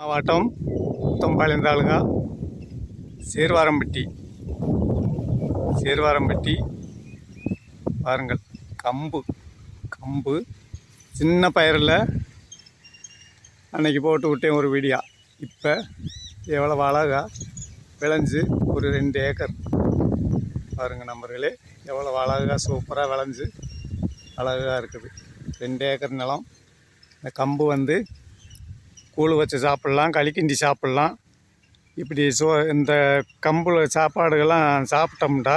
மாவட்டம் முத்தம்பாளையம் தாலுகா சேர்வாரம்பட்டி பாருங்கள். கம்பு சின்ன பயிரில் அன்னைக்கு போட்டு விட்டேன் ஒரு வீடியோ. இப்போ எவ்வளோ அழகா விளைஞ்சு ஒரு 2 ஏக்கர் பாருங்கள் நண்பர்களே, எவ்வளோ அழகாக சூப்பராக விளைஞ்சு அழகாக இருக்குது. 2 ஏக்கர் நிலம். இந்த கம்பு வந்து கூழ் வச்சு சாப்பிட்லாம், களி கிண்டி சாப்பிட்லாம். இப்படி இந்த கம்புல சாப்பாடுகள்லாம் சாப்பிட்டோம்னா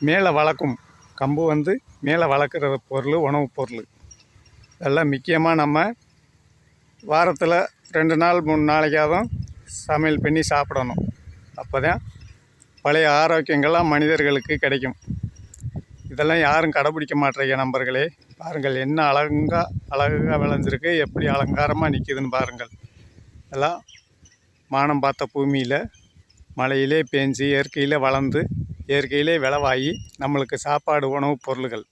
மேலே வளர்க்கும். கம்பு வந்து மேலே வளர்க்குற பொருள், உணவுப் பொருள். இதெல்லாம் முக்கியமாக நம்ம வாரத்தில் 2 நாள் 3 நாளைக்காகவும் சமையல் பண்ணி சாப்பிடணும். அப்போ தான் பழைய ஆரோக்கியங்கள்லாம் மனிதர்களுக்கு கிடைக்கும். இதெல்லாம் யாரும் கடைப்பிடிக்க மாட்டேங்க நண்பர்களே. பாருங்கள் என்ன அழகாக விளைஞ்சிருக்கு, எப்படி அலங்காரமாக நிற்கிதுன்னு பாருங்கள். எல்லாம் மானம் பார்த்த பூமியில் மழையிலே பேஞ்சு இயற்கையில் வளர்ந்து இயற்கையிலே விளைவாகி நம்மளுக்கு சாப்பாடு உணவுப் பொருள்கள்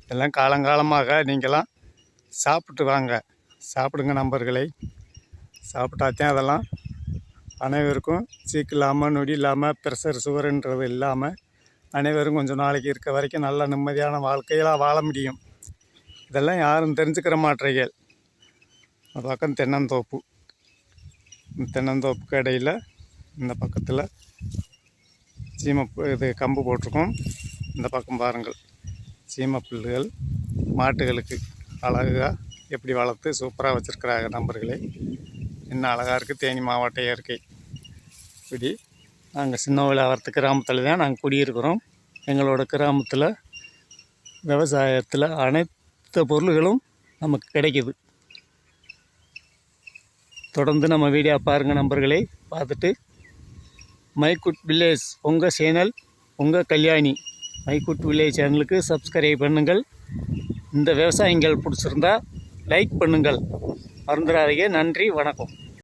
இதெல்லாம் காலங்காலமாக நீங்களாம் சாப்பிட்டு வாங்க, சாப்பிடுங்க நண்பர்களே. சாப்பிட்டாத்தான் அதெல்லாம் அனைவருக்கும் சீக்கு இல்லாமல், நொடி இல்லாமல், ப்ரெஷர் சுகருன்றது இல்லாமல் அனைவரும் கொஞ்சம் நாளைக்கு இருக்க வரைக்கும் நல்ல நிம்மதியான வாழ்க்கையெல்லாம் வாழ முடியும். இதெல்லாம் யாரும் தெரிஞ்சுக்கிற மாட்டீர்கள். அந்த பக்கம் தென்னந்தோப்புக்கு இடையில் இந்த பக்கத்தில் இது கம்பு போட்டிருக்கோம். இந்த பக்கம் பாருங்கள், சீமப்புல்லுகள் மாட்டுகளுக்கு அழகாக எப்படி வளர்த்து சூப்பராக வச்சுருக்கிறாங்க நண்பர்களே. என்ன அழகாக இருக்குது. தேனி மாவட்ட இயற்கை. இப்படி நாங்கள் சின்னவளாவரத்து கிராமத்தில் தான் நாங்கள் குடியிருக்கிறோம். எங்களோட கிராமத்தில் விவசாயத்தில் அனைத்து பொருள்களும் நமக்கு கிடைக்கிது. தொடர்ந்து நம்ம வீடியோ பாருங்கள் நண்பர்களே. பார்த்துட்டு மைக்குட் வில்லேஜ் உங்கள் சேனல், உங்கள் கல்யாணி மைக்குட் வில்லேஜ் சேனலுக்கு சப்ஸ்கிரைப் பண்ணுங்கள். இந்த விவசாயங்கள் பிடிச்சிருந்தா லைக் பண்ணுங்கள், மறந்துடாதீங்க. நன்றி, வணக்கம்.